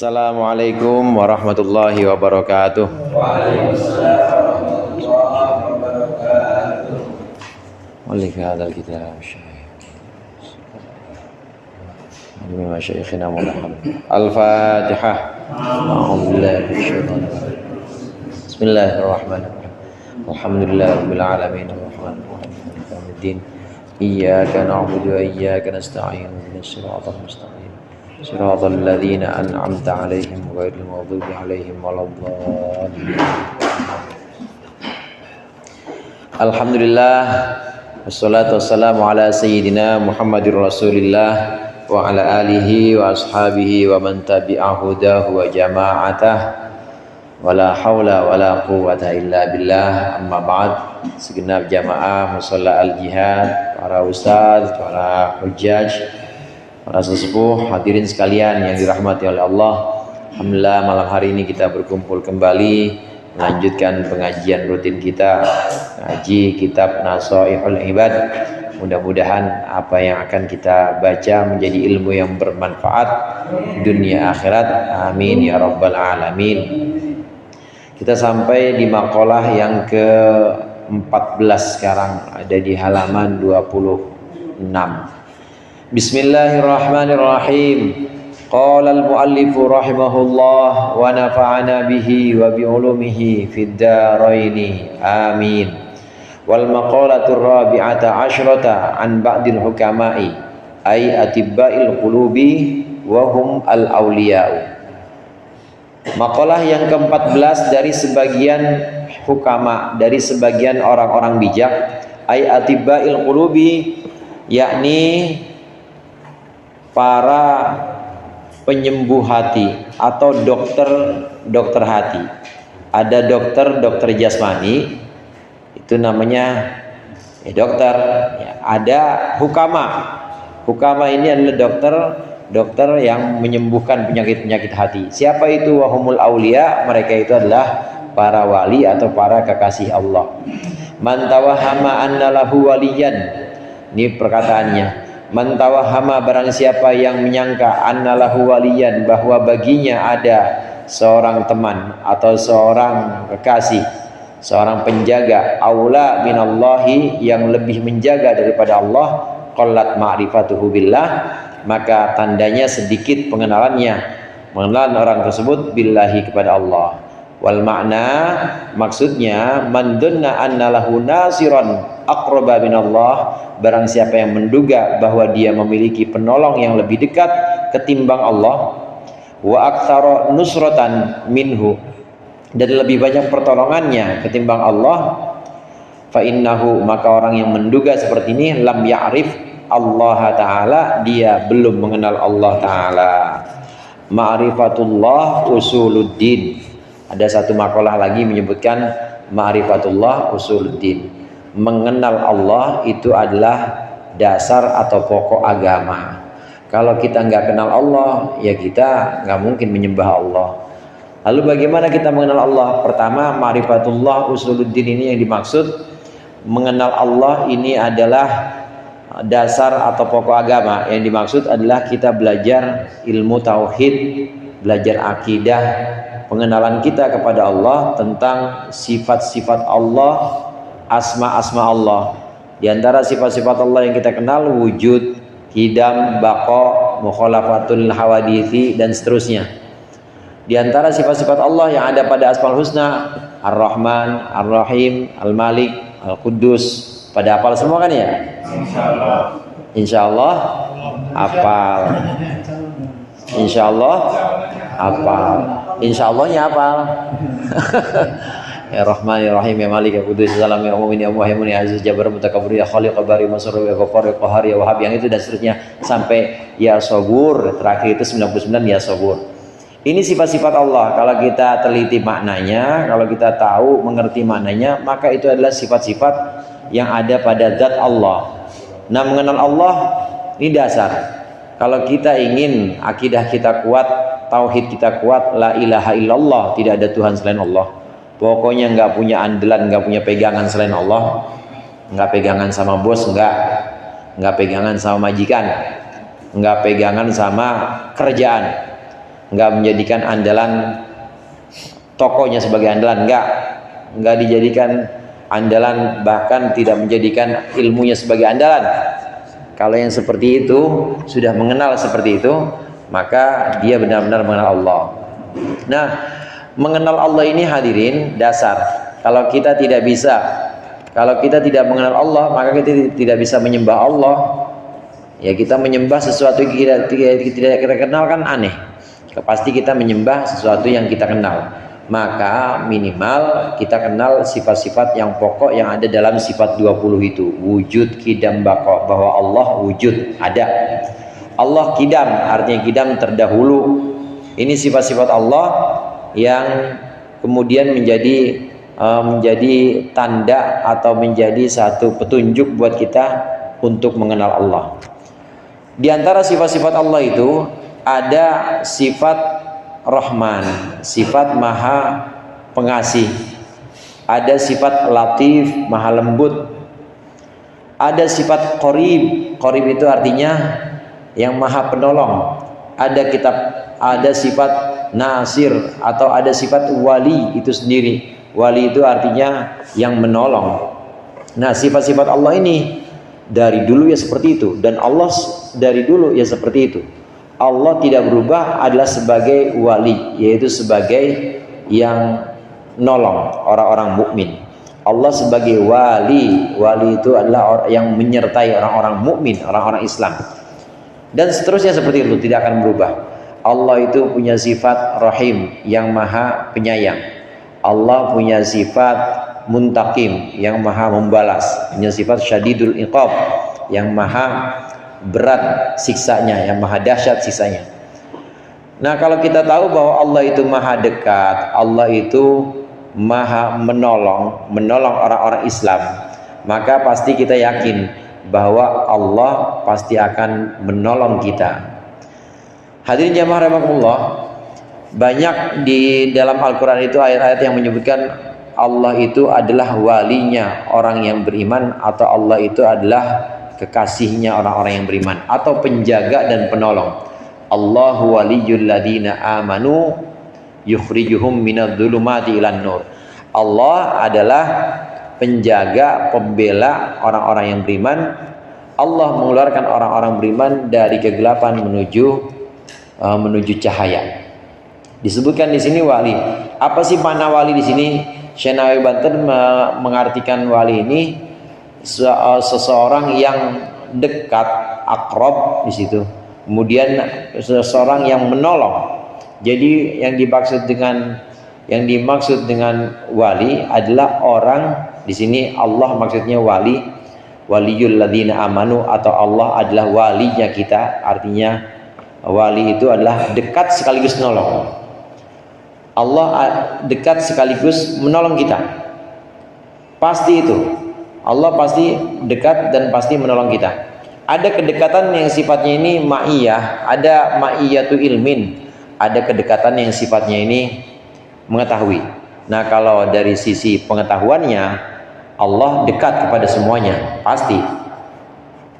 Assalamualaikum warahmatullahi wabarakatuh. Waalaikumsalam warahmatullahi wabarakatuh. Walika hadzal kitab syekh. Amin wa syekhina Muhammad. Al-Fatihah. A'udzubillahi minasyaitonir rajim. Bismillahirrahmanirrahim. Alhamdulillahirabbil alamin arrahmanir rahim maliki yaumiddin. Iyyaka na'budu wa iyyaka nasta'in ihdinas siratal mustaqim. Shiratal ladzina an'amta 'alaihim ghairil maghdubi 'alaihim waladdallin. Alhamdulillah wassalatu wassalamu ala sayyidina Muhammadir Rasulillah wa ala alihi wa ashabihi wa man tabi'ahu hudahu wa jama'atah wala haula wala quwwata illa billah. Amma ba'd. Segenap jamaah musalla al-jihad, para ustaz, para hujjaj, para sesepuh, hadirin sekalian yang dirahmati oleh Allah. Alhamdulillah malam hari ini kita berkumpul kembali melanjutkan pengajian rutin kita, ngaji kitab Nasaihul Ibad. Mudah-mudahan apa yang akan kita baca menjadi ilmu yang bermanfaat dunia akhirat. Amin ya rabbal alamin. Kita sampai di maqalah yang ke-14 sekarang, ada di halaman 26. Bismillahirrahmanirrahim. Qala al-muallif rahimahullah wa nafa'ana bihi wa bi ulumihi fid dharain. Amin. Wal maqalatur rabi'ata asyrata an ba'dil hukama'i ay atibba'il qulubi wa hum al-awliya'u. Maqalah yang ke-14 dari sebagian hukama, dari sebagian orang-orang bijak, ay atibba'il qulubi, yakni para penyembuh hati atau dokter hati. Ada dokter jasmani, itu namanya dokter. Ada hukama ini adalah dokter yang menyembuhkan penyakit hati. Siapa itu? Wahumul aulia, mereka itu adalah para wali atau para kekasih Allah. Man tawahhama anna lahu waliyan, ini perkataannya. Man tawahhama, barang siapa yang menyangka annalahu waliyan, bahwa baginya ada seorang teman atau seorang kekasih, seorang penjaga, aula minallahi, yang lebih menjaga daripada Allah, qallat ma'rifatuhu billah, maka tandanya sedikit pengenalannya, mengenal orang tersebut billahi, kepada Allah. Wal makna, maksudnya, man dunna annalahu nasiran aqraba minallah, barang siapa yang menduga bahwa dia memiliki penolong yang lebih dekat ketimbang Allah, wa aktsara nusratan minhu, dan lebih banyak pertolongannya ketimbang Allah, fa innahu, maka orang yang menduga seperti ini, lam ya'rif Allah Ta'ala, dia belum mengenal Allah Ta'ala. Ma'rifatullah usuluddin. Ada satu makalah lagi menyebutkan ma'rifatullah usuluddin, mengenal Allah itu adalah dasar atau pokok agama. Kalau kita nggak kenal Allah, ya kita nggak mungkin menyembah Allah. Lalu bagaimana kita mengenal Allah? Pertama, ma'rifatullah usuluddin ini yang dimaksud, mengenal Allah ini adalah dasar atau pokok agama. Yang dimaksud adalah kita belajar ilmu tauhid, belajar akidah, pengenalan kita kepada Allah tentang sifat-sifat Allah, asma-asma Allah. Di antara sifat-sifat Allah yang kita kenal, wujud, hidam, baqa, mukhalafatul hawadithi, dan seterusnya. Di antara sifat-sifat Allah yang ada pada Asmaul Husna, Ar-Rahman, Ar-Rahim, Al-Malik, Al-Quddus. Pada hafal semua kan ya? Insyaallah. Insyaallah hafal. Insyaallah hafal. Insyallahnya hafal. Ya Rahman ya Rahim ya Malik ya Qudus ya Salam ya Mu'min ya Muhaimin ya Aziz Jabbar Mutakabbir ya Khaliq ya Bari Masrur ya Ghaffar ya Qahhar ya Wahhab, yang itu dan seterusnya sampai ya Sabur, terakhir itu 99 ya Sabur. Ini sifat-sifat Allah. Kalau kita teliti maknanya, kalau kita tahu mengerti maknanya, maka itu adalah sifat-sifat yang ada pada zat Allah. Nah, mengenal Allah ini dasar. Kalau kita ingin akidah kita kuat, tauhid kita kuat, la ilaha illallah, tidak ada Tuhan selain Allah, pokoknya nggak punya andalan, nggak punya pegangan selain Allah, nggak pegangan sama bos, nggak pegangan sama majikan, nggak pegangan sama kerjaan. nggak menjadikan andalan tokonya sebagai andalan, nggak dijadikan andalan, bahkan tidak menjadikan ilmunya sebagai andalan. Kalau yang seperti itu sudah mengenal seperti itu, maka dia benar-benar mengenal Allah. Nah, mengenal Allah ini hadirin dasar. Kalau kita tidak mengenal Allah, maka kita tidak bisa menyembah Allah. Ya, kita menyembah sesuatu yang tidak kita kenal kan aneh. Pasti kita menyembah sesuatu yang kita kenal. Maka minimal kita kenal sifat-sifat yang pokok yang ada dalam sifat 20 itu. Wujud, qidam, baqa, bahwa Allah wujud, ada. Allah qidam, artinya qidam terdahulu. Ini sifat-sifat Allah yang kemudian menjadi tanda atau menjadi satu petunjuk buat kita untuk mengenal Allah. Di antara sifat-sifat Allah itu ada sifat Rahman, sifat Maha Pengasih. Ada sifat Latif, Maha Lembut. Ada sifat Qarib, Qarib itu artinya yang Maha Penolong. Ada sifat Nasir atau ada sifat Wali itu sendiri. Wali itu artinya yang menolong. Nah, sifat-sifat Allah ini dari dulu ya seperti itu, dan Allah dari dulu ya seperti itu. Allah tidak berubah, adalah sebagai wali, yaitu sebagai yang nolong orang-orang mukmin. Allah sebagai wali, wali itu adalah yang menyertai orang-orang mukmin, orang-orang Islam. Dan seterusnya seperti itu, tidak akan berubah. Allah itu punya sifat Rahim, yang maha penyayang. Allah punya sifat Muntakim, yang maha membalas. Punya sifat Syadidul Iqab, yang maha berat siksanya, yang maha dahsyat siksanya. Nah, kalau kita tahu bahwa Allah itu maha dekat, Allah itu maha menolong orang-orang Islam, maka pasti kita yakin bahwa Allah pasti akan menolong kita. Hadirin jamaah rahimakumullah, banyak di dalam Al-Quran itu ayat-ayat yang menyebutkan Allah itu adalah walinya orang yang beriman, atau Allah itu adalah kekasihnya orang-orang yang beriman, atau penjaga dan penolong. Allahu waliyul ladina amanu yukhrijuhum minadh-dhulumati ilan nur. Allah adalah penjaga, pembela orang-orang yang beriman. Allah mengeluarkan orang-orang beriman dari kegelapan menuju cahaya. Disebutkan di sini wali. Apa sih makna wali di sini? Syekh Nawawi Banten mengartikan wali ini seseorang yang dekat, akrab di situ. Kemudian seseorang yang menolong. Jadi yang dimaksud dengan wali adalah orang di sini. Allah maksudnya wali, waliyul ladzina amanu, atau Allah adalah walinya kita. Artinya wali itu adalah dekat sekaligus menolong. Allah dekat sekaligus menolong kita. Pasti itu. Allah pasti dekat dan pasti menolong kita. Ada kedekatan yang sifatnya ini ma'iyah, ada ma'iyatu ilmin, ada kedekatan yang sifatnya ini mengetahui. Nah, kalau dari sisi pengetahuannya, Allah dekat kepada semuanya, pasti.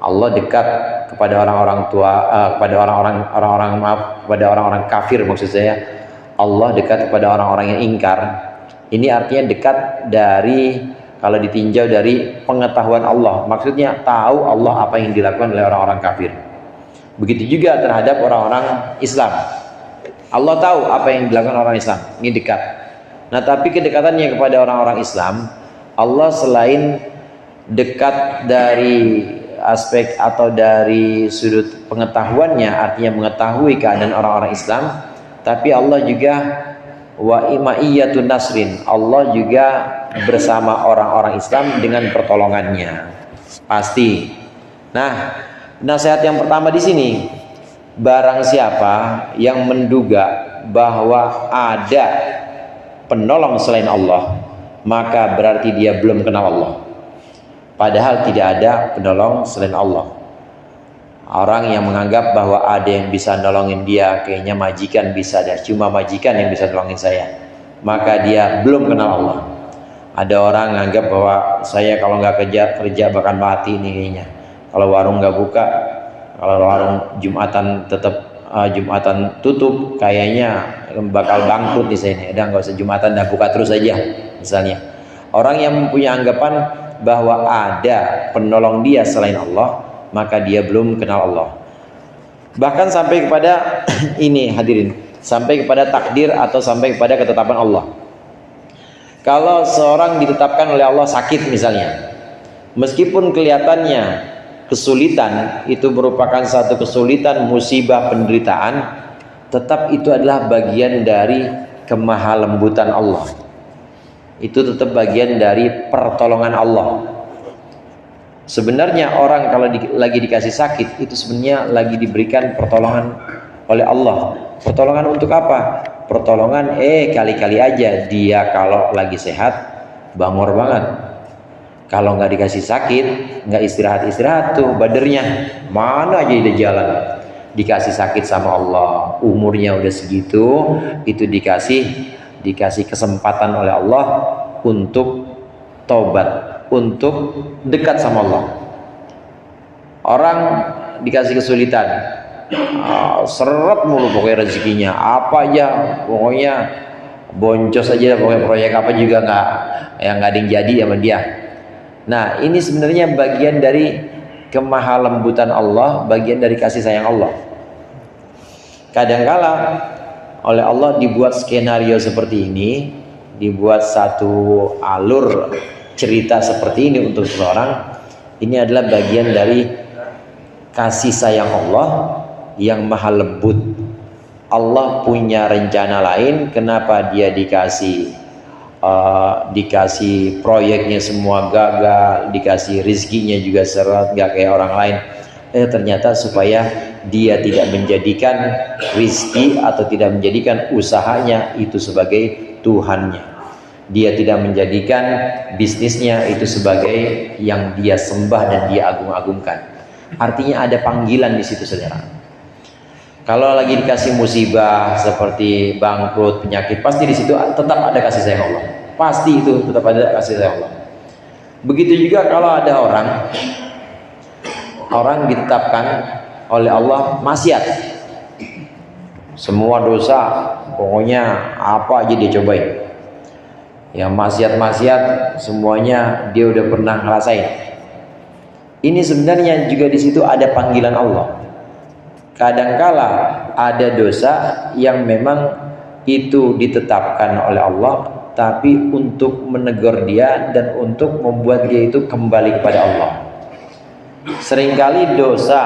Allah dekat kepada kepada orang-orang kafir, maksud saya. Allah dekat kepada orang-orang yang ingkar. Ini artinya dekat dari, kalau ditinjau dari pengetahuan Allah, maksudnya tahu Allah apa yang dilakukan oleh orang-orang kafir. Begitu juga terhadap orang-orang Islam. Allah tahu apa yang dilakukan orang Islam, ini dekat. Nah, tapi kedekatannya kepada orang-orang Islam, Allah selain dekat dari aspek atau dari sudut pengetahuannya, artinya mengetahui keadaan orang-orang Islam, tapi Allah juga wa imaiyatun nasrin, Allah juga bersama orang-orang Islam dengan pertolongannya, pasti. Nah, nasihat yang pertama di sini, barang siapa yang menduga bahwa ada penolong selain Allah, maka berarti dia belum kenal Allah. Padahal tidak ada penolong selain Allah. Orang yang menganggap bahwa ada yang bisa nolongin dia, kayaknya majikan bisa dah, cuma majikan yang bisa nolongin saya, maka dia belum kenal Allah. Ada orang menganggap bahwa saya kalau nggak kerja bakal mati nih kayaknya. Kalau warung nggak buka, kalau warung Jumatan tetap Jumatan tutup, kayaknya bakal bangkrut nih saya ini. Udah nggak usah Jumatan, dah buka terus aja misalnya. Orang yang mempunyai anggapan bahwa ada penolong dia selain Allah, maka dia belum kenal Allah. Bahkan sampai kepada ini hadirin, sampai kepada takdir atau sampai kepada ketetapan Allah. Kalau seorang ditetapkan oleh Allah sakit misalnya, meskipun kelihatannya kesulitan, itu merupakan satu kesulitan, musibah, penderitaan, tetap itu adalah bagian dari kemahalembutan Allah. Itu tetap bagian dari pertolongan Allah. Sebenarnya orang kalau lagi dikasih sakit, itu sebenarnya lagi diberikan pertolongan oleh Allah. Pertolongan untuk apa? Pertolongan kali-kali aja dia kalau lagi sehat bangor banget. Kalau nggak dikasih sakit, nggak istirahat tuh badernya, mana aja dia jalan. Dikasih sakit sama Allah, umurnya udah segitu, itu dikasih kesempatan oleh Allah untuk taubat, untuk dekat sama Allah. Orang dikasih kesulitan, seret mulu pokoknya rezekinya, apa aja pokoknya boncos aja, pokoknya proyek apa juga nggak ada yang jadi sama dia. Nah, ini sebenarnya bagian dari kemahalembutan Allah, bagian dari kasih sayang Allah. Kadangkala oleh Allah dibuat skenario seperti ini, dibuat satu alur cerita seperti ini untuk seseorang. Ini adalah bagian dari kasih sayang Allah yang maha lembut. Allah punya rencana lain, kenapa dia dikasih proyeknya semua gagal, dikasih rizkinya juga seret, gak kayak orang lain. Ternyata supaya dia tidak menjadikan rizki atau tidak menjadikan usahanya itu sebagai Tuhannya. Dia tidak menjadikan bisnisnya itu sebagai yang dia sembah dan dia agung-agungkan. Artinya ada panggilan di situ, saudara. Kalau lagi dikasih musibah seperti bangkrut, penyakit, pasti di situ tetap ada kasih sayang Allah. Pasti itu tetap ada kasih sayang Allah. Begitu juga kalau ada orang ditetapkan oleh Allah maksiat, semua dosa, pokoknya apa aja dia cobain. Ya maksiat semuanya dia udah pernah ngerasain. Ini sebenarnya juga di situ ada panggilan Allah. Kadangkala ada dosa yang memang itu ditetapkan oleh Allah, tapi untuk menegur dia dan untuk membuat dia itu kembali kepada Allah. Seringkali dosa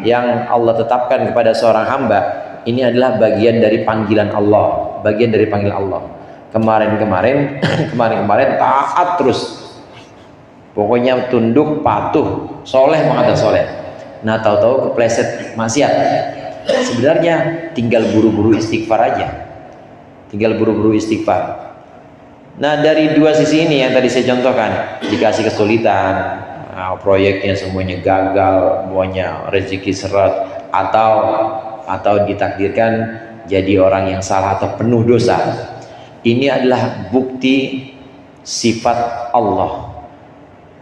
yang Allah tetapkan kepada seorang hamba ini adalah bagian dari panggilan Allah, bagian dari panggilan Allah. Kemarin taat terus, pokoknya tunduk patuh, soleh mengatakan soleh. Nah tahu-tahu kepleset maksiat. Sebenarnya tinggal buru-buru istighfar aja, Nah dari dua sisi ini yang tadi saya contohkan, dikasih kesulitan, proyeknya semuanya gagal, semuanya rezeki seret, atau ditakdirkan jadi orang yang salah atau penuh dosa. Ini adalah bukti sifat Allah.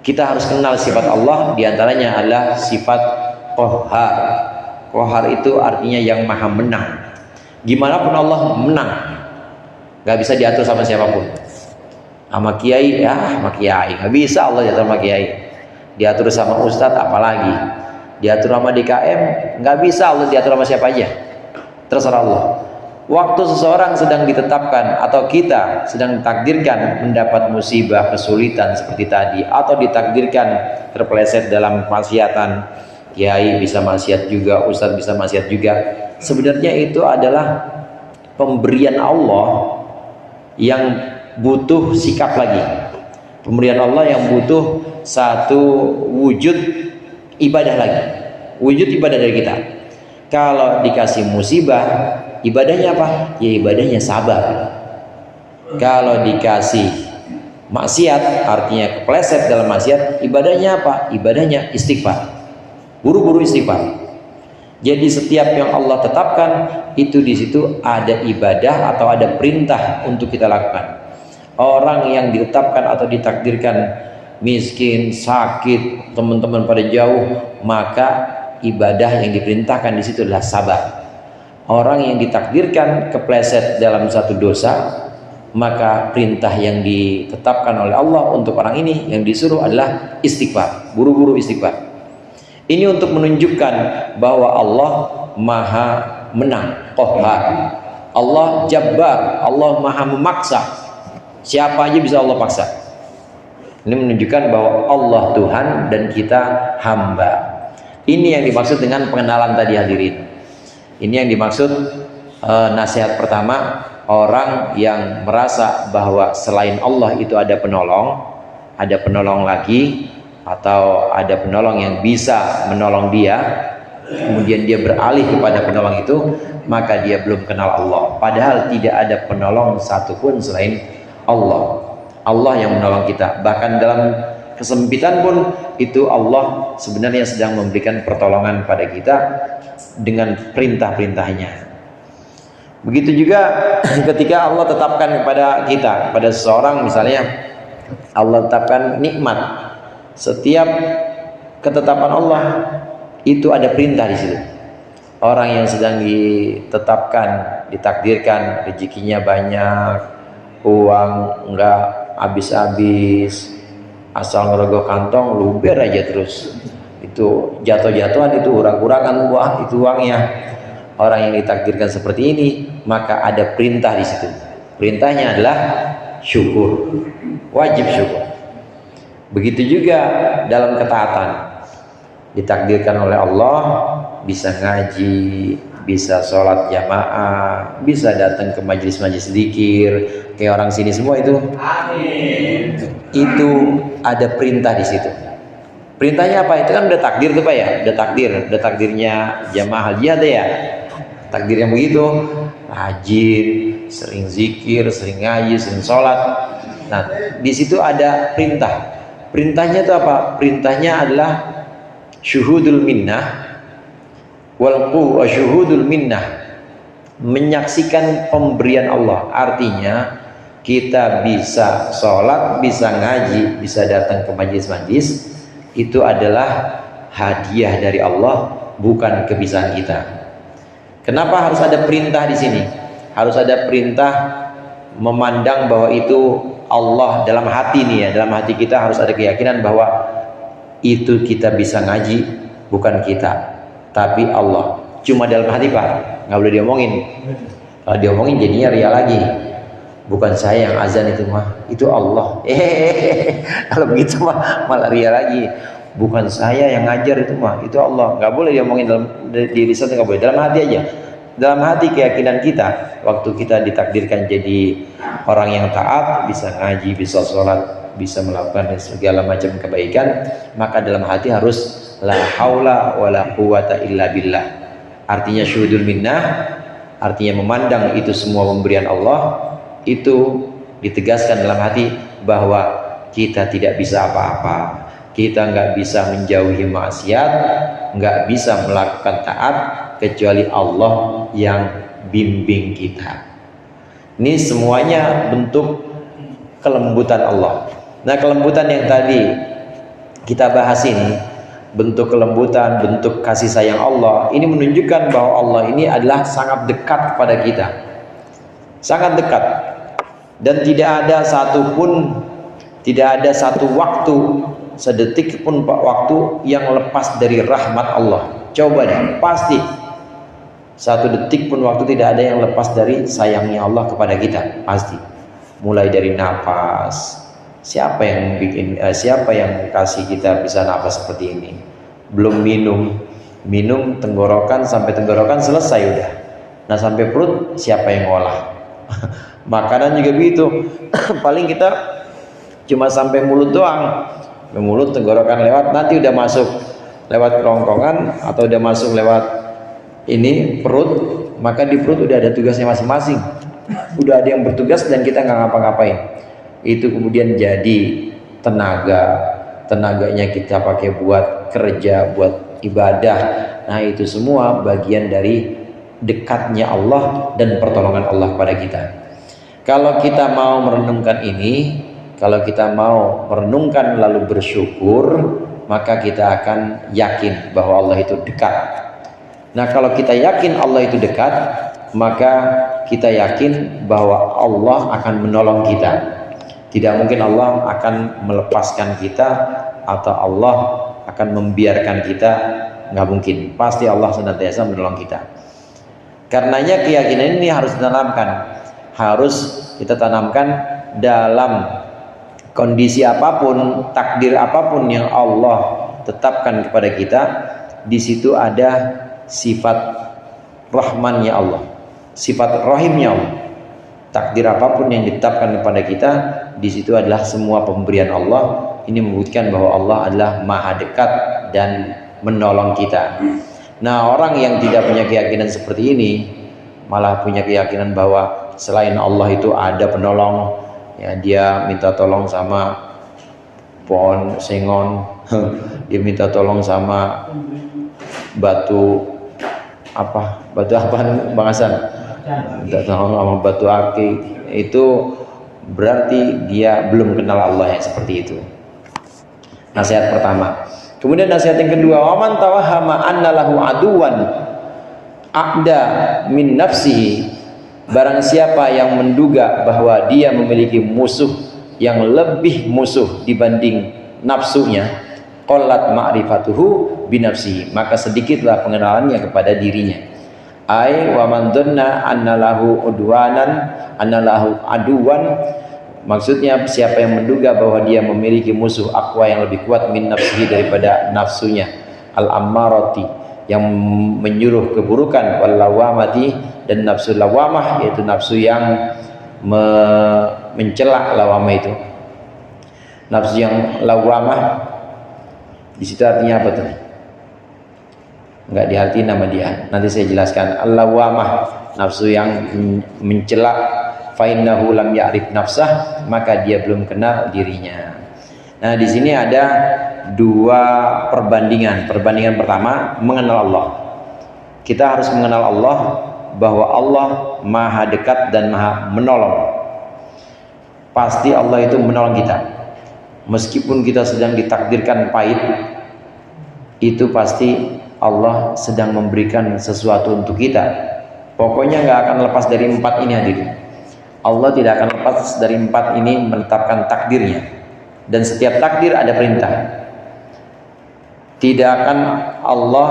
Kita harus kenal sifat Allah, diantaranya adalah sifat Qahhar. Qahhar itu artinya yang maha menang. Gimana pun Allah menang, gak bisa diatur sama siapapun. Sama kiai, gak bisa Allah diatur sama kiai. Diatur sama ustadz apalagi. Diatur sama DKM, gak bisa Allah diatur sama siapa aja. Terserah Allah. Waktu seseorang sedang ditetapkan atau kita sedang ditakdirkan mendapat musibah, kesulitan seperti tadi, atau ditakdirkan terpeleset dalam kemaksiatan, kiai bisa maksiat juga, ustadz bisa maksiat juga. Sebenarnya itu adalah pemberian Allah yang butuh sikap lagi. Pemberian Allah yang butuh satu wujud ibadah lagi, wujud ibadah dari kita. Kalau dikasih musibah, ibadahnya apa? Ya ibadahnya sabar. Kalau dikasih maksiat, artinya kepleset dalam maksiat, ibadahnya apa? Ibadahnya istighfar. Buru-buru istighfar. Jadi setiap yang Allah tetapkan itu di situ ada ibadah atau ada perintah untuk kita lakukan. Orang yang ditetapkan atau ditakdirkan miskin, sakit, teman-teman pada jauh, maka ibadah yang diperintahkan di situ adalah sabar. orang yang ditakdirkan kepleset dalam satu dosa, maka perintah yang ditetapkan oleh Allah untuk orang ini yang disuruh adalah istighfar, buru-buru istighfar. Ini untuk menunjukkan bahwa Allah maha menang, qahhar. Allah jabbar, Allah maha memaksa. Siapa aja bisa Allah paksa. Ini menunjukkan bahwa Allah Tuhan dan kita hamba. Ini yang dimaksud dengan pengenalan tadi, hadirin. Ini yang dimaksud nasihat pertama, orang yang merasa bahwa selain Allah itu ada penolong lagi, atau ada penolong yang bisa menolong dia, kemudian dia beralih kepada penolong itu, maka dia belum kenal Allah. Padahal tidak ada penolong satupun selain Allah. Allah yang menolong kita. Bahkan dalam kesempitan pun itu Allah sebenarnya sedang memberikan pertolongan pada kita dengan perintah-perintahnya. Begitu juga ketika Allah tetapkan kepada kita, pada seseorang misalnya, Allah tetapkan nikmat. Setiap ketetapan Allah itu ada perintah di situ. Orang yang sedang ditetapkan, ditakdirkan rezekinya banyak, uang enggak habis-habis, asal ngerogoh kantong luber aja terus. Itu jatuh-jatuhan, itu urang-urangan itu uangnya. Orang yang ditakdirkan seperti ini, maka ada perintah di situ. Perintahnya adalah syukur, wajib syukur. Begitu juga dalam ketaatan, ditakdirkan oleh Allah bisa ngaji, bisa sholat jamaah, bisa datang ke majelis-majelis zikir, kayak orang sini semua itu. Amin. Itu ada perintah di situ. Perintahnya apa? Itu kan udah takdir tuh Pak ya, udah takdirnya jamaah haji ada ya. Takdir yang begitu, rajin, sering zikir, sering ngaji, sering sholat. Nah, di situ ada perintah. Perintahnya itu apa? Perintahnya adalah syuhudul minnah syuhudul minnah, menyaksikan pemberian Allah. Artinya kita bisa sholat, bisa ngaji, bisa datang ke majlis-majlis, itu adalah hadiah dari Allah, bukan kebiasaan kita. Kenapa harus ada perintah di sini? Harus ada perintah memandang bahwa itu Allah dalam hati nih ya, dalam hati kita harus ada keyakinan bahwa itu kita bisa ngaji, bukan kita, tapi Allah. Cuma dalam hati Pak, nggak boleh diomongin. Kalau diomongin jadinya ria lagi. Bukan saya yang azan itu mah, itu Allah. Kalau begitu mah malah ria lagi. Bukan saya yang ngajar itu mah, itu Allah. Nggak boleh diomongin dalam diri sendiri, nggak boleh. Dalam hati aja. Dalam hati keyakinan kita, waktu kita ditakdirkan jadi orang yang taat, bisa ngaji, bisa sholat, bisa melakukan segala macam kebaikan, maka dalam hati harus la haula wala quwata illa billah. Artinya syuhudul minnah, artinya memandang itu semua pemberian Allah, itu ditegaskan dalam hati bahwa kita tidak bisa apa-apa, kita nggak bisa menjauhi maksiat, nggak bisa melakukan taat kecuali Allah yang bimbing kita. Ini semuanya bentuk kelembutan Allah. Nah, kelembutan yang tadi kita bahas ini, bentuk kelembutan, bentuk kasih sayang Allah, ini menunjukkan bahwa Allah ini adalah sangat dekat kepada kita, sangat dekat, dan tidak ada satu waktu, sedetik pun waktu yang lepas dari rahmat Allah. Coba deh, pasti satu detik pun waktu tidak ada yang lepas dari sayangnya Allah kepada kita, pasti. Mulai dari nafas, siapa yang kasih kita bisa nafas seperti ini? Belum minum tenggorokan, sampai tenggorokan selesai udah. Nah, sampai perut siapa yang ngolah? Makanan juga begitu. Paling kita cuma sampai mulut doang. Mulut, tenggorokan lewat, nanti udah masuk lewat kerongkongan atau udah masuk lewat ini perut, maka di perut udah ada tugasnya masing-masing. Udah ada yang bertugas dan kita nggak ngapa-ngapain. Itu kemudian jadi tenaganya kita pakai buat kerja, buat ibadah. Nah, itu semua bagian dari dekatnya Allah dan pertolongan Allah pada kita. Kalau kita mau merenungkan ini, kalau kita mau merenungkan lalu bersyukur, maka kita akan yakin bahwa Allah itu dekat. Nah, kalau kita yakin Allah itu dekat, maka kita yakin bahwa Allah akan menolong kita. Tidak mungkin Allah akan melepaskan kita atau Allah akan membiarkan kita, nggak mungkin. Pasti Allah senantiasa menolong kita. Karenanya keyakinan ini harus kita tanamkan dalam kondisi apapun, takdir apapun yang Allah tetapkan kepada kita. Di situ ada sifat rahmannya Allah, sifat rahimnya Allah. Takdir apapun yang ditetapkan kepada kita, di situ adalah semua pemberian Allah. Ini membuktikan bahwa Allah adalah maha dekat dan menolong kita. Nah, orang yang tidak punya keyakinan seperti ini, malah punya keyakinan bahwa selain Allah itu ada penolong, ya, dia minta tolong sama pohon sengon, dia minta tolong sama batu apa Bang Hasan, minta tolong sama batu akik, itu berarti dia belum kenal Allah yang seperti itu. Nasihat pertama. Kemudian nasihat yang kedua, waman tawahama anna lahu aduwan a'da min nafsihi, barang siapa yang menduga bahwa dia memiliki musuh yang lebih musuh dibanding nafsunya, qallat ma'rifatuhu binafsihi, maka sedikitlah pengenalannya kepada dirinya. Ai wa man dhanna anna lahu aduwan, maksudnya siapa yang menduga bahwa dia memiliki musuh aqwa yang lebih kuat min nafsihi, daripada nafsunya, al-ammarati, yang menyuruh keburukan, wal lawamati, dan nafsu lawamah, yaitu nafsu yang mencela. Lawamah itu nafsu yang lawamah, di situ artinya apa tuh? Enggak diarti nama dia, nanti saya jelaskan. Al-lawamah, nafsu yang mencela. Fa innahu lam ya'rif nafsah, maka dia belum kenal dirinya. Nah, di sini ada dua perbandingan. Perbandingan pertama, mengenal Allah. Kita harus mengenal Allah, bahwa Allah maha dekat dan maha menolong. Pasti Allah itu menolong kita. Meskipun kita sedang ditakdirkan pahit, itu pasti Allah sedang memberikan sesuatu untuk kita. Pokoknya nggak akan lepas dari empat ini, hadirin. Allah tidak akan lepas dari empat ini menetapkan takdirnya, dan setiap takdir ada perintah. Tidak akan Allah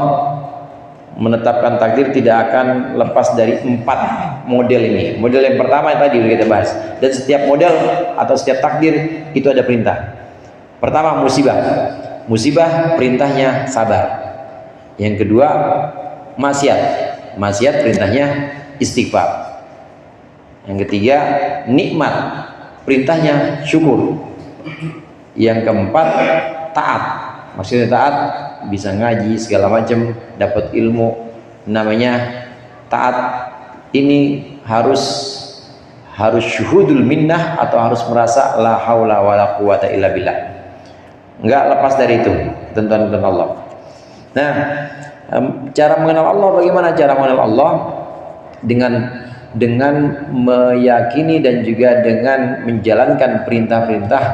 menetapkan takdir, tidak akan lepas dari empat model ini. Model yang pertama yang tadi kita bahas, dan setiap model atau setiap takdir itu ada perintah. Pertama, musibah perintahnya sabar. Yang kedua, maksiat perintahnya istighfar. Yang ketiga, nikmat perintahnya syukur. Yang keempat, taat. Maksudnya taat bisa ngaji segala macam, dapat ilmu, namanya taat. Ini harus syuhudul minnah, atau harus merasa la haula wala quwata illa billah. Enggak lepas dari itu ketentuan Allah. Nah, cara mengenal Allah, bagaimana cara mengenal Allah? Dengan meyakini dan juga dengan menjalankan perintah-perintah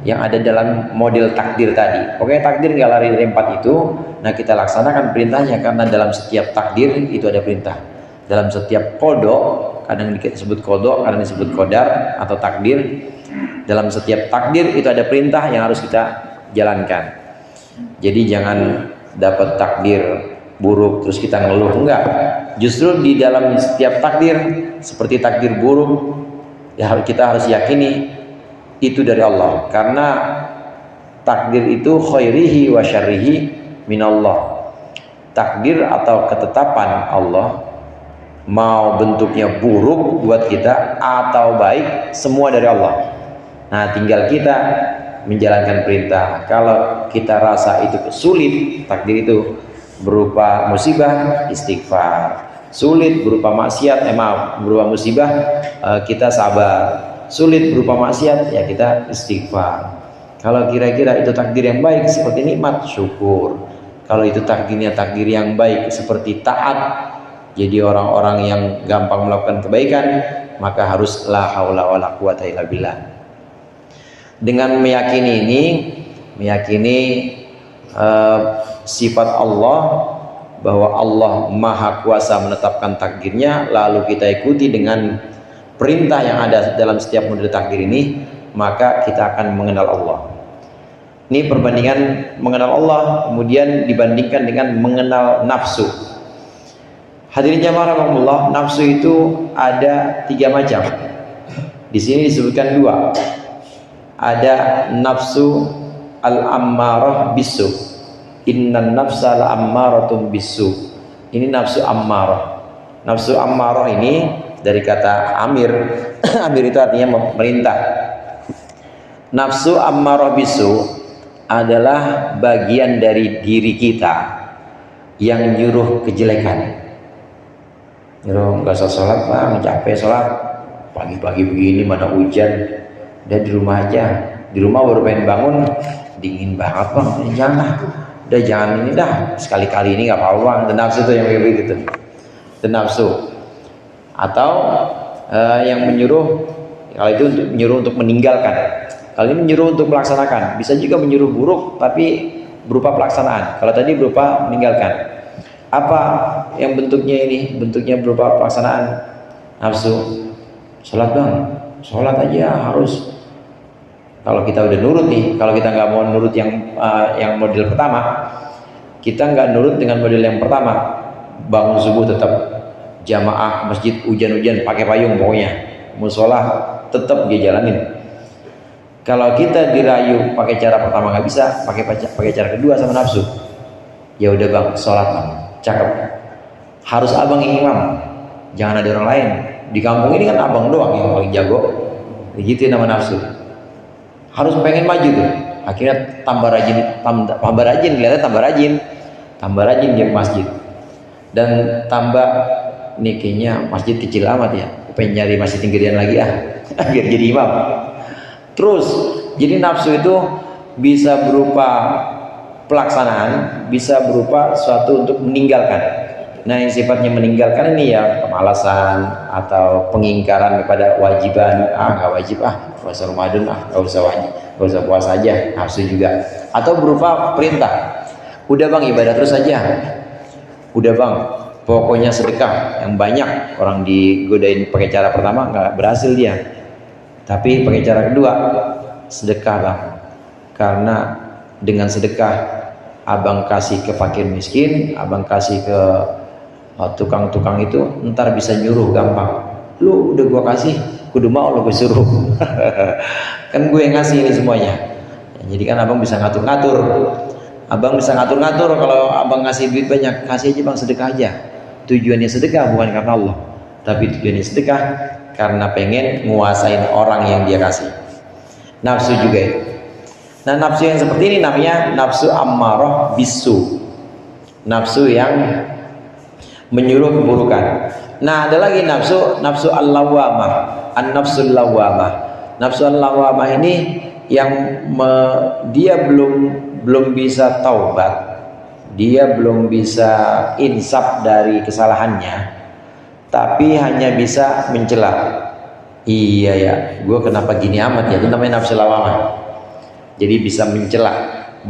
yang ada dalam model takdir tadi. Pokoknya takdir nggak lari dari empat itu. Nah, kita laksanakan perintahnya, karena dalam setiap takdir itu ada perintah. Dalam setiap kodok, kadang disebut kodok, kadang disebut kodar atau takdir. Dalam setiap takdir itu ada perintah yang harus kita jalankan. Jadi jangan dapat takdir buruk terus kita ngeluh, enggak. Justru di dalam setiap takdir, seperti takdir buruk, ya kita harus yakini itu dari Allah, karena takdir itu khairihi wa syarrihi minallah. Takdir atau ketetapan Allah, mau bentuknya buruk buat kita atau baik, semua dari Allah. Nah, tinggal kita menjalankan perintah. Kalau kita rasa itu sulit, takdir itu berupa musibah, istighfar. Sulit berupa maksiat, berupa musibah, kita sabar. Sulit berupa maksiat, ya kita istighfar. Kalau kira-kira itu takdir yang baik seperti nikmat, syukur. Kalau itu takdirnya takdir yang baik seperti taat, jadi orang-orang yang gampang melakukan kebaikan, maka harus la haula wala quwata illa billah. Dengan meyakini ini, meyakini sifat Allah bahwa Allah Maha Kuasa menetapkan takdirnya, lalu kita ikuti dengan perintah yang ada dalam setiap model takdir ini, maka kita akan mengenal Allah. Ini perbandingan mengenal Allah kemudian dibandingkan dengan mengenal nafsu. Hadirin jamaah rahimakumullah, nafsu itu ada 3 macam. Di sini disebutkan 2. Ada nafsu al-ammarah bisu. Innan nafsa la'ammaratun bisu. Ini nafsu ammarah. Nafsu ammarah ini dari kata amir. Amir itu artinya memerintah. Nafsu ammarah bisu adalah bagian dari diri kita yang nyuruh kejelekan. Nyuruh nggak usah sholat bang, capek sholat. Pagi-pagi begini mana hujan, udah di rumah aja. Di rumah baru pengen bangun, dingin banget bang, jangan. Udah jangan ini dah, sekali-kali ini nggak apa-apa. Dan nafsu tuh yang begitu, dan nafsu. Atau yang menyuruh, kalau itu menyuruh untuk meninggalkan. Kalau ini menyuruh untuk melaksanakan. Bisa juga menyuruh buruk, tapi berupa pelaksanaan. Kalau tadi berupa meninggalkan. Apa yang bentuknya ini? Bentuknya berupa pelaksanaan. Nafsu, sholat bang, sholat aja harus. Kalau kita udah nurut nih, kalau kita nggak mau nurut yang model pertama, kita nggak nurut dengan model yang pertama, bangun subuh tetap jamaah masjid, hujan-hujan pakai payung pokoknya, musola tetap dia jalanin. Kalau kita dirayu pakai cara pertama nggak bisa, pakai cara kedua sama nafsu, ya udah bang, sholat bang, cakep. Harus abang yang imam, jangan ada orang lain. Di kampung ini kan abang doang yang paling jago, begitu nama nafsu. Harus pengen maju tuh, akhirnya tambah rajin, kelihatannya tambah rajin dia ke masjid, dan tambah nih kayaknya masjid kecil amat ya, pengen nyari masjid yang gedean lagi biar jadi imam. Terus jadi nafsu itu bisa berupa pelaksanaan, bisa berupa suatu untuk meninggalkan. Nah yang sifatnya meninggalkan ini ya kemalasan atau pengingkaran kepada wajiban. Nggak wajib nggak usah Ramadan, nggak usah wajib, nggak usah puasa aja, nafsu juga. Atau berupa perintah, udah bang ibadah terus aja, udah bang pokoknya sedekah yang banyak. Orang digodain pakai cara pertama nggak berhasil dia, tapi pakai cara kedua, sedekah bang, karena dengan sedekah abang kasih ke fakir miskin, abang kasih ke tukang-tukang itu, ntar bisa nyuruh gampang. Lu udah gua kasih, kudu mau lu gue suruh. Kan gue yang ngasih ini semuanya. Jadi kan abang bisa ngatur-ngatur. Abang bisa ngatur-ngatur. Kalau abang ngasih duit banyak, kasih aja bang, sedekah aja. Tujuannya sedekah bukan karena Allah, tapi tujuannya sedekah karena pengen nguasain orang yang dia kasih. Nafsu juga itu. Nah nafsu yang seperti ini namanya nafsu ammarah bisu, nafsu yang menyuruh keburukan. Nah ada lagi nafsu al-lawwamah, an-nafsul lawwamah. Nafsu al-lawwamah ini yang dia belum bisa taubat, dia belum bisa insaf dari kesalahannya, tapi hanya bisa mencela. Iya ya, gue kenapa gini amat ya, itu namanya nafsu lawwamah. Jadi bisa mencela,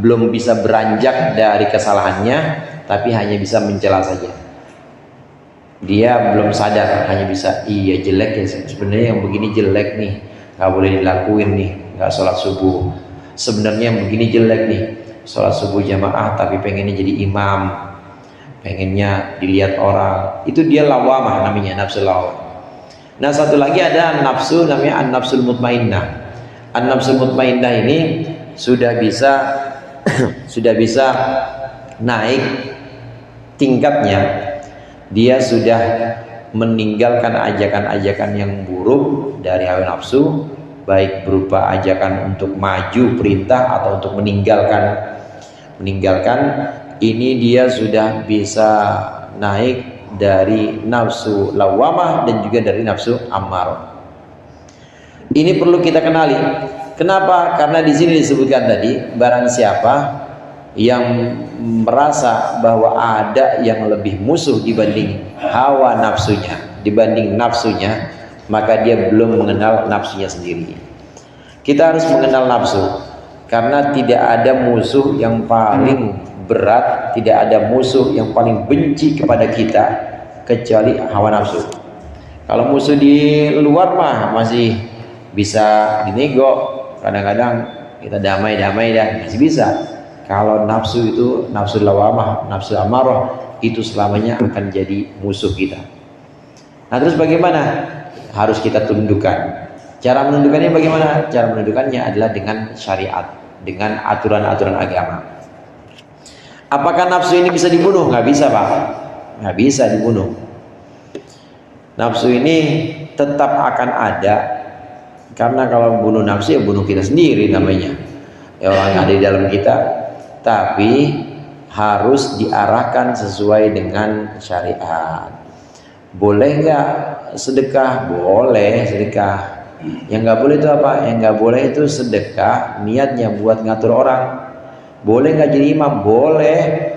belum bisa beranjak dari kesalahannya, tapi hanya bisa mencela saja. Dia belum sadar, hanya bisa iya jelek ya, sebenarnya yang begini jelek nih, nggak boleh dilakuin nih, nggak sholat subuh. Sebenarnya yang begini jelek nih, sholat subuh jamaah tapi pengennya jadi imam, pengennya dilihat orang. Itu dia lawamah namanya, nafsu lawamah. Nah satu lagi ada nafsu namanya an-nafsul mutmainnah. An-nafsul mutmainnah ini sudah bisa naik tingkatnya. Dia sudah meninggalkan ajakan-ajakan yang buruk dari hawa nafsu, baik berupa ajakan untuk maju perintah atau untuk meninggalkan. Ini dia sudah bisa naik dari nafsu lawamah dan juga dari nafsu ammarah. Ini perlu kita kenali. Kenapa? Karena di sini disebutkan tadi, barang siapa yang merasa bahwa ada yang lebih musuh dibanding hawa nafsunya, dibanding nafsunya, maka dia belum mengenal nafsunya sendiri. Kita harus mengenal nafsu, karena tidak ada musuh yang paling berat, tidak ada musuh yang paling benci kepada kita kecuali hawa nafsu. Kalau musuh di luar mah masih bisa dinego, kadang-kadang kita damai-damai dan masih bisa. Kalau nafsu itu, nafsu lawamah, nafsu amarah, itu selamanya akan jadi musuh kita. Nah terus bagaimana? Harus kita tundukkan. Cara menundukkannya bagaimana? Cara menundukkannya adalah dengan syariat, dengan aturan-aturan agama. Apakah nafsu ini bisa dibunuh? Nggak bisa, Pak. Nggak bisa dibunuh. Nafsu ini tetap akan ada, karena kalau bunuh nafsu ya bunuh kita sendiri namanya. Ya, orang yang ada di dalam kita. Tapi harus diarahkan sesuai dengan syariat. Boleh nggak sedekah? Boleh sedekah. Yang nggak boleh itu apa? Yang nggak boleh itu sedekah niatnya buat ngatur orang. Boleh nggak jadi imam? Boleh.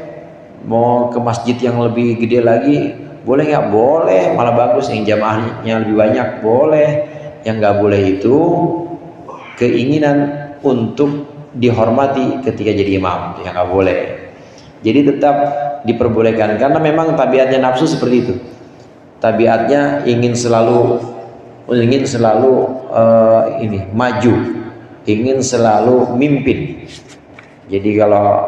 Mau ke masjid yang lebih gede lagi? Boleh nggak? Boleh. Malah bagus yang jamaahnya lebih banyak. Boleh. Yang nggak boleh itu keinginan untuk dihormati ketika jadi imam, yang nggak boleh. Jadi tetap diperbolehkan, karena memang tabiatnya nafsu seperti itu. Tabiatnya ingin selalu maju, ingin selalu mimpin. Jadi kalau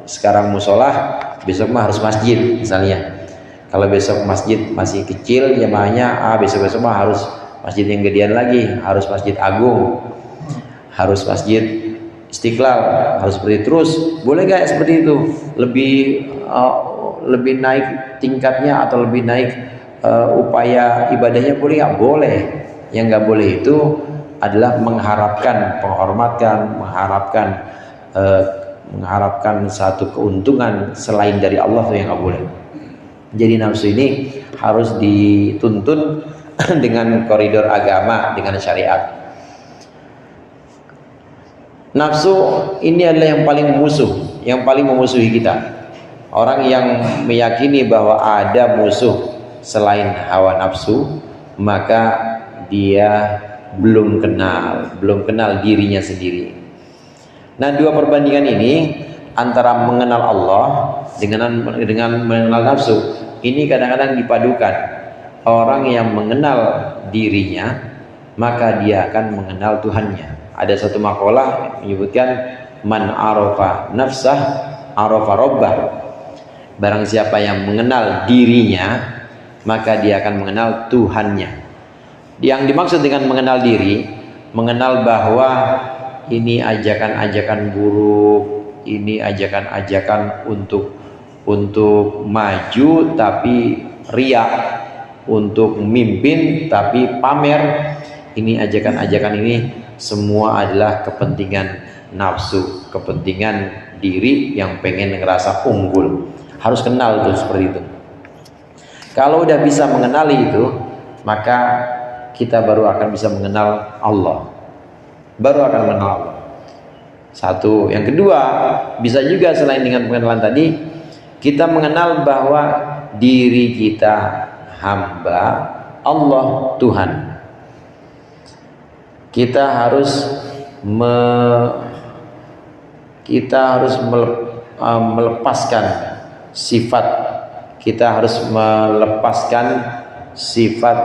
sekarang musolah, besok mah harus masjid misalnya. Kalau besok masjid masih kecil jamaahnya, besok-besok mah harus masjid yang gedean lagi, harus masjid agung, harus masjid Istiqlal, harus seperti terus. Boleh nggak seperti itu? Lebih naik tingkatnya atau lebih naik upaya ibadahnya, boleh nggak? Boleh. Yang nggak boleh itu adalah mengharapkan penghormatan, mengharapkan satu keuntungan selain dari Allah, itu yang nggak boleh. Jadi nafsu ini harus dituntun dengan koridor agama, dengan syariat. Nafsu ini adalah yang paling memusuhi kita. Orang yang meyakini bahwa ada musuh selain hawa nafsu, maka dia belum kenal dirinya sendiri. Nah, dua perbandingan ini antara mengenal Allah dengan mengenal nafsu, ini kadang-kadang dipadukan. Orang yang mengenal dirinya, maka dia akan mengenal Tuhannya. Ada satu makalah menyebutkan man arafa nafsah arafa rabbah. Barang siapa yang mengenal dirinya, maka dia akan mengenal Tuhannya. Yang dimaksud dengan mengenal diri, mengenal bahwa ini ajakan-ajakan buruk, ini ajakan-ajakan untuk maju tapi riak, untuk memimpin tapi pamer. Ini ajakan-ajakan ini semua adalah kepentingan nafsu, kepentingan diri yang pengen ngerasa unggul. Harus kenal tuh seperti itu. Kalau udah bisa mengenali itu, maka kita baru akan bisa mengenal Allah. Baru akan mengenal Allah. Satu. Yang kedua, bisa juga selain dengan pengenalan tadi, kita mengenal bahwa diri kita hamba, Allah Tuhan. Kita harus melepaskan sifat, kita harus melepaskan sifat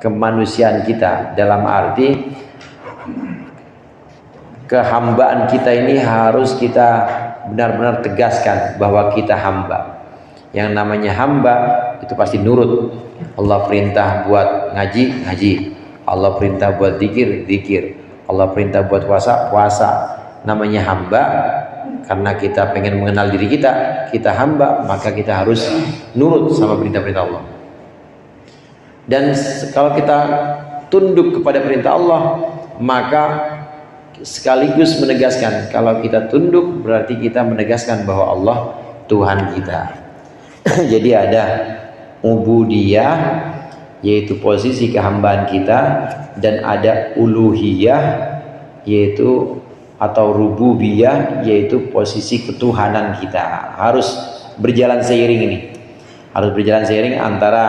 kemanusiaan kita, dalam arti kehambaan kita ini harus kita benar-benar tegaskan bahwa kita hamba. Yang namanya hamba itu pasti nurut. Allah perintah buat ngaji, ngaji. Allah perintah buat zikir, zikir. Allah perintah buat puasa, puasa. Namanya hamba karena kita pengen mengenal diri kita. Kita hamba, maka kita harus nurut sama perintah-perintah Allah. Dan kalau kita tunduk kepada perintah Allah, maka sekaligus menegaskan, kalau kita tunduk berarti kita menegaskan bahwa Allah Tuhan kita. Jadi ada ubudiyah, yaitu posisi kehambaan kita, dan ada uluhiyah, yaitu atau rububiyah, yaitu posisi ketuhanan kita. Harus berjalan seiring ini. Harus berjalan seiring antara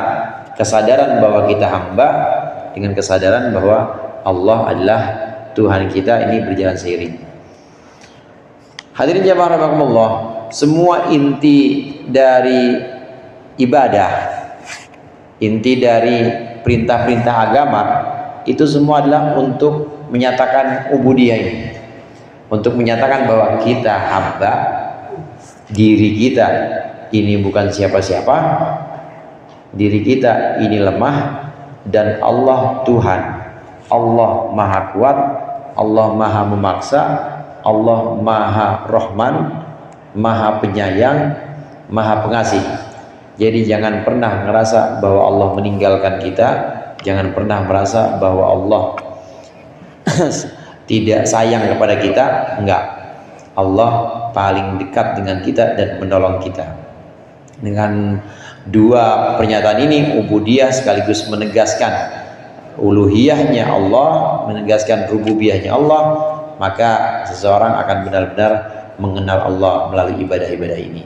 kesadaran bahwa kita hamba dengan kesadaran bahwa Allah adalah Tuhan kita, ini berjalan seiring. Hadirin jamaah rahimakumullah, semua inti dari ibadah, inti dari perintah-perintah agama itu semua adalah untuk menyatakan ubudiyah ini, untuk menyatakan bahwa kita hamba, diri kita ini bukan siapa-siapa, diri kita ini lemah, dan Allah Tuhan, Allah Maha Kuat, Allah Maha Memaksa, Allah Maha Rahman, Maha Penyayang, Maha Pengasih. Jadi jangan pernah ngerasa bahwa Allah meninggalkan kita, jangan pernah merasa bahwa Allah tidak sayang kepada kita. Enggak, Allah paling dekat dengan kita dan menolong kita. Dengan dua pernyataan ini, ubudiyah sekaligus menegaskan uluhiyahnya Allah, menegaskan rububiyahnya Allah, maka seseorang akan benar-benar mengenal Allah melalui ibadah-ibadah ini.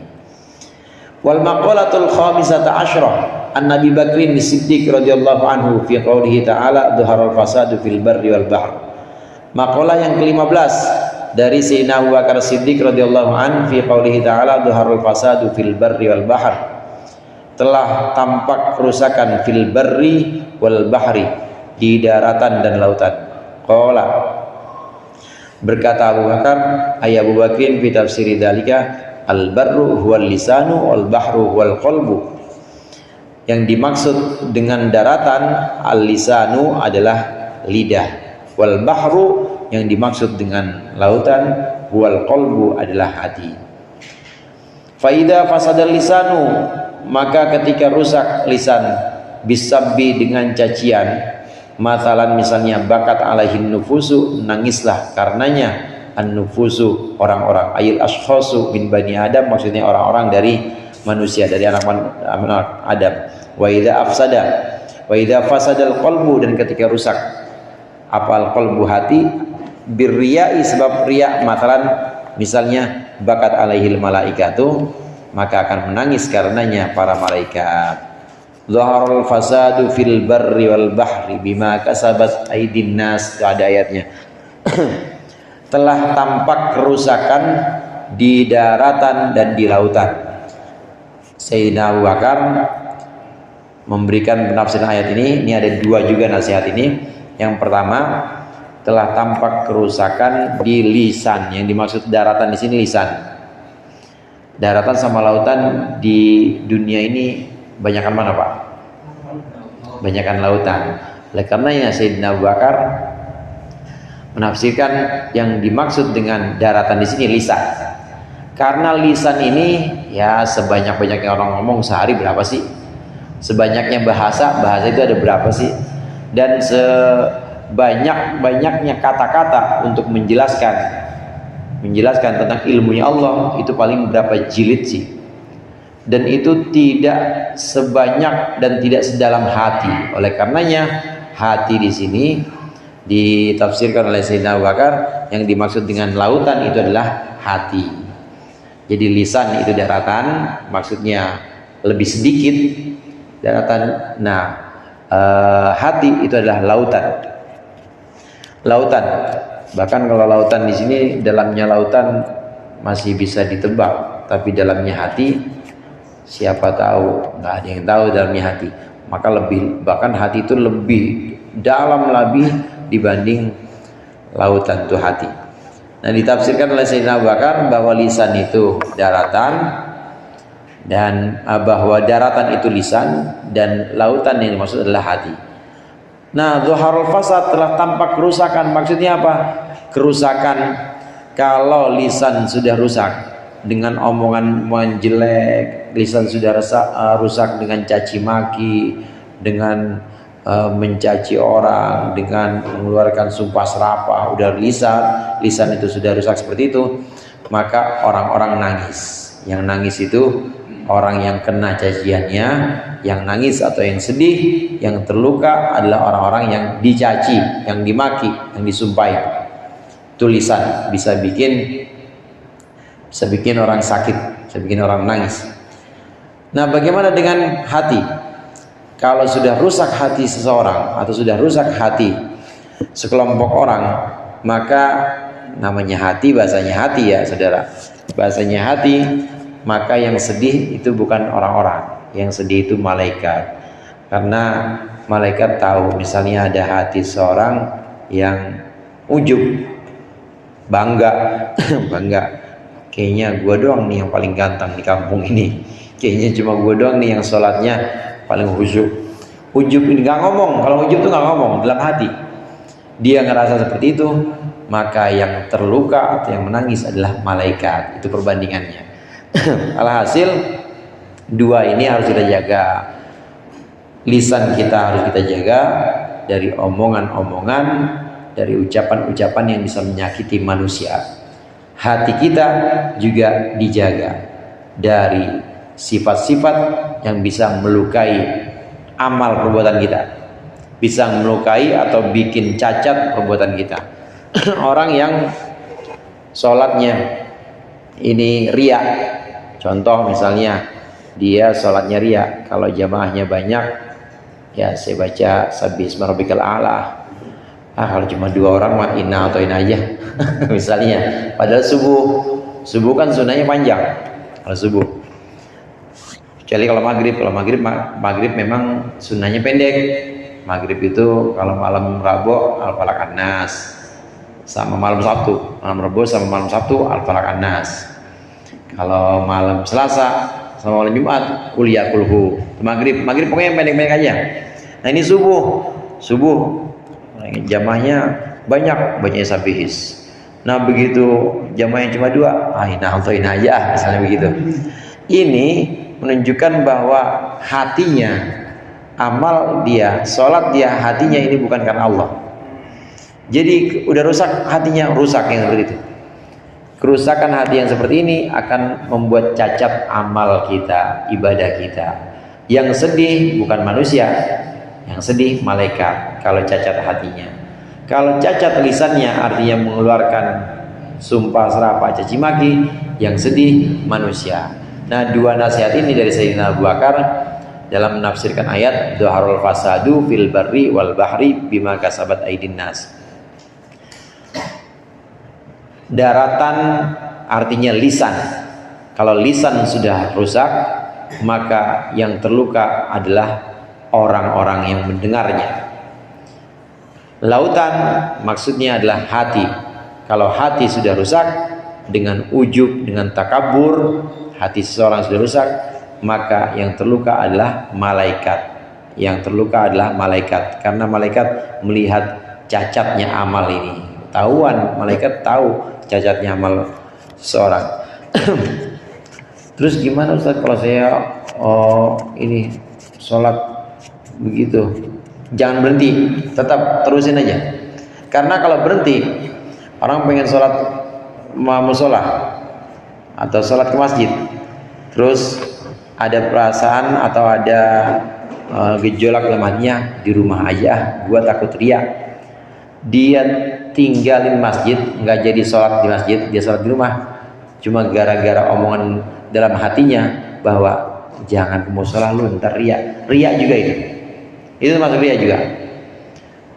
Wal maqalatul khamisata asyrah an Nabi Bakrin Siddiq radhiyallahu anhu fi qoulihi ta'ala dhuharul fasadu fil barri wal bahr. Maqalah yang ke-15 dari Sayyidina Abu Bakar Siddiq radhiyallahu anhu fi qoulihi ta'ala dhuharul fasadu fil barri wal bahr. Telah tampak kerusakan fil barri wal bahri, di daratan dan lautan. Qala, berkata Abu Bakar, ay Abu Bakrin fi tafsiri dzalika, al barru huwal lisanu wal bahru wal qalbu. Yang dimaksud dengan daratan, al lisanu adalah lidah, wal bahru yang dimaksud dengan lautan, wal qalbu adalah hati. Fa idza fasadal lisanu, maka ketika rusak lisan, bisabbi dengan cacian, matalan misalnya bakat alaihin nufusu, nangislah karenanya an-nufusu, orang-orang, ayil ashkhasu min bani Adam, maksudnya orang-orang dari manusia, dari anak Adam. Wa idza afsada, wa idza fasadal qalbu, dan ketika rusak apal qalbu, hati, birriyai, sebab riya, matalan misalnya bakat alaihil malaikatu, maka akan menangis karenanya para malaikat. Zaharul fasadu fil barri wal bahri bima kasabat aydin nas, itu ada ayatnya. Telah tampak kerusakan di daratan dan di lautan. Sayyidina Abu Bakar memberikan penafsiran ayat ini. Ini ada dua juga nasihat ini. Yang pertama, telah tampak kerusakan di lisan. Yang dimaksud daratan di sini lisan. Daratan sama lautan di dunia ini banyakan mana, Pak? Banyakan lautan. Oleh karenanya Sayyidina Abu Bakar menafsirkan yang dimaksud dengan daratan di sini lisan. Karena lisan ini ya sebanyak-banyaknya orang ngomong sehari berapa sih? Sebanyaknya bahasa itu ada berapa sih? Dan sebanyak-banyaknya kata-kata untuk menjelaskan tentang ilmunya Allah, itu paling berapa jilid sih? Dan itu tidak sebanyak dan tidak sedalam hati. Oleh karenanya hati di sini ditafsirkan oleh Sayyidina Abu Bakar, yang dimaksud dengan lautan itu adalah hati. Jadi lisan itu daratan, maksudnya lebih sedikit daratan. Nah, hati itu adalah lautan. Lautan. Bahkan kalau lautan di sini, dalamnya lautan masih bisa ditebak, tapi dalamnya hati siapa tahu, nggak ada yang tahu dalamnya hati. Maka bahkan hati itu lebih dalam lebih dibanding lautan itu hati. Nah, ditafsirkan oleh Sayyidina Abu Bakar bahwa lisan itu daratan, dan bahwa daratan itu lisan, dan lautan yang dimaksud adalah hati. Nah, zuharul fasad, telah tampak kerusakan, maksudnya apa? Kerusakan kalau lisan sudah rusak dengan omongan menjelek, lisan sudah rusak dengan caci maki, dengan mencaci orang, dengan mengeluarkan sumpah serapah, udah lisan itu sudah rusak seperti itu, maka orang-orang nangis. Yang nangis itu orang yang kena caciannya, yang nangis atau yang sedih, yang terluka adalah orang-orang yang dicaci, yang dimaki, yang disumpahi. Itu lisan bisa bikin orang sakit, bisa bikin orang nangis. Nah, bagaimana dengan hati? Kalau sudah rusak hati seseorang atau sudah rusak hati sekelompok orang, maka namanya hati, bahasanya hati ya saudara, bahasanya hati, maka yang sedih itu bukan orang-orang, yang sedih itu malaikat. Karena malaikat tahu misalnya ada hati seorang yang ujub, bangga bangga, kayaknya gua doang nih yang paling ganteng di kampung ini, kayaknya cuma gua doang nih yang sholatnya paling khusyuk. Ujub ini nggak ngomong, kalau ujub tuh nggak ngomong, dalam hati dia ngerasa seperti itu, maka yang terluka atau yang menangis adalah malaikat. Itu perbandingannya. Alhasil dua ini harus kita jaga. Lisan kita harus kita jaga dari omongan-omongan, dari ucapan-ucapan yang bisa menyakiti manusia. Hati kita juga dijaga dari sifat-sifat yang bisa melukai amal perbuatan kita, bisa melukai atau bikin cacat perbuatan kita. Orang yang sholatnya ini riya, contoh misalnya dia sholatnya riya, kalau jamaahnya banyak ya saya baca Sabbisma Rabbikal A'la, kalau cuma 2 orang mah inna atau inna aja misalnya, padahal subuh kan sunnahnya panjang kalau subuh, kecuali kalau maghrib memang sunnahnya pendek. Maghrib itu kalau malam Rabu Al-Falaq An-Nas, sama malam Sabtu, malam Rabu sama malam Sabtu Al-Falaq An-Nas. Kalau malam Selasa sama malam Jumat kuliah kulhu. Maghrib pokoknya yang pendek-pendek aja. Nah ini subuh jamaahnya banyak sabihis. Nah begitu jamaahnya cuma 2, nah untuk ini aja misalnya begitu. Ini menunjukkan bahwa hatinya, amal dia, sholat dia, hatinya ini bukan karena Allah. Jadi udah rusak hatinya, rusak yang seperti itu. Kerusakan hati yang seperti ini akan membuat cacat amal kita, ibadah kita. Yang sedih bukan manusia, yang sedih malaikat kalau cacat hatinya. Kalau cacat lisannya artinya mengeluarkan sumpah serapah caci maki, yang sedih manusia. Nah, 2 nasihat ini dari Sayyidina Abu Bakar dalam menafsirkan ayat dhaharul fasadu fil barri wal bahri bima kasabat aydin nas. Daratan artinya lisan. Kalau lisan sudah rusak, maka yang terluka adalah orang-orang yang mendengarnya. Lautan maksudnya adalah hati. Kalau hati sudah rusak dengan ujub, dengan takabur, hati seseorang sudah rusak, maka yang terluka adalah malaikat. Yang terluka adalah malaikat, karena malaikat melihat cacatnya amal ini. Tahuan, malaikat tahu cacatnya amal seseorang. Terus gimana Ustaz kalau saya ini sholat begitu? Jangan berhenti, tetap terusin aja. Karena kalau berhenti, orang pengen sholat musola atau sholat ke masjid, terus ada perasaan atau ada gejolak dalam hatinya, di rumah aja, gua takut riya. Dia tinggalin masjid, nggak jadi sholat di masjid, dia sholat di rumah, cuma gara-gara omongan dalam hatinya bahwa jangan ke musola lu ntar riya. Riya juga itu masuk riya juga.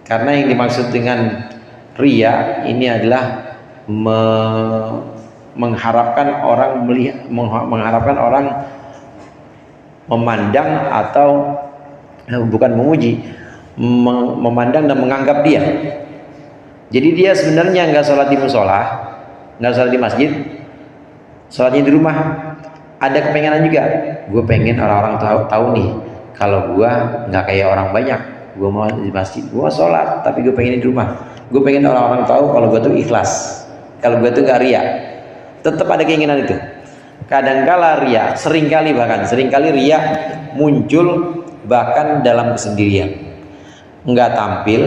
Karena yang dimaksud dengan riya ini adalah mengharapkan orang melihat, mengharapkan orang memandang atau bukan memuji, memandang dan menganggap dia. Jadi dia sebenarnya nggak sholat di musola, nggak sholat di masjid, sholatnya di rumah. Ada kepengenan juga, gue pengen orang-orang tahu nih kalau gue nggak kayak orang banyak, gue mau di masjid, gue mau sholat, tapi gue pengen di rumah. Gue pengen orang-orang tahu kalau gue tuh ikhlas, kalau gue tuh gak riya. Tetap ada keinginan itu. Kadangkala riya, seringkali riya muncul bahkan dalam kesendirian. Nggak tampil,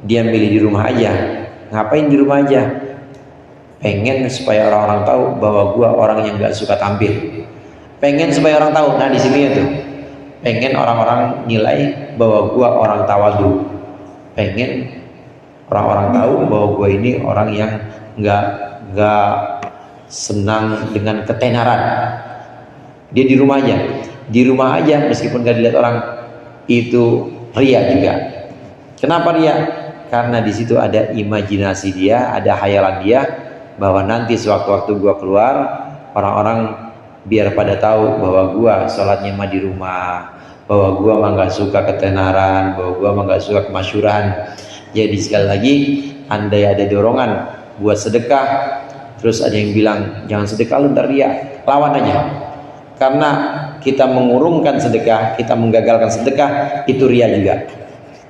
dia milih di rumah aja. Ngapain di rumah aja? Pengen supaya orang-orang tahu bahwa gua orang yang nggak suka tampil. Pengen supaya orang tahu. Nah di sini itu. Pengen orang-orang nilai bahwa gua orang tawadu. Pengen orang-orang tahu bahwa gua ini orang yang nggak senang dengan ketenaran. Dia di rumah aja. Di rumah aja meskipun nggak dilihat orang, itu riya juga. Kenapa riya? karena di situ ada imajinasi dia, ada khayalan dia bahwa nanti sewaktu-waktu gua keluar, orang-orang biar pada tahu bahwa gua sholatnya mah di rumah, bahwa gua mah nggak suka ketenaran, bahwa gua mah nggak suka kemasyuran. Jadi sekali lagi, andai ada dorongan buat sedekah, terus ada yang bilang jangan sedekah lu ntar ria, lawan aja. Karena kita mengurungkan sedekah, kita menggagalkan sedekah, itu ria juga.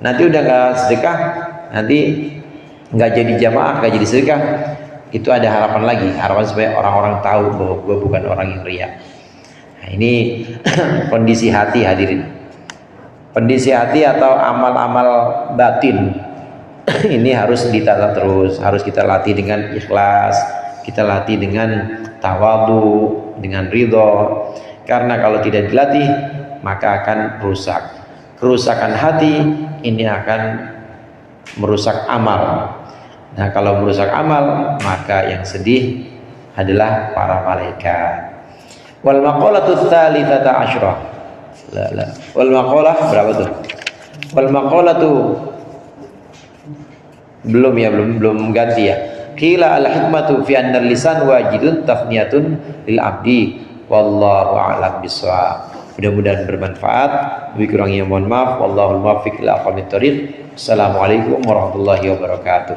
Nanti udah nggak sedekah, nanti nggak jadi jamaah, nggak jadi sedekah, itu ada harapan lagi, harapan supaya orang-orang tahu bahwa gue bukan orang yang ria. Nah, ini kondisi hati hadirin, kondisi hati atau amal-amal batin ini harus ditata terus, harus kita latih dengan ikhlas, kita latih dengan tawadu, dengan ridho. Karena kalau tidak dilatih maka akan rusak. Kerusakan hati ini akan merusak amal. Nah, kalau merusak amal maka yang sedih adalah para malaikat. Wal maqalatu tsalitsata asyra. La. Wal maqalah berapa tuh? Wal maqalatu belum ganti ya. Qila al hikmatu fi anna lisan wajidun tafniyatun lil abdi wallahu a'lam bissawab. Mudah-mudahan bermanfaat. Lebih kurangnya mohon maaf. Wallahul muwaffiq ila aqwamit thoriq. Assalamualaikum warahmatullahi wabarakatuh.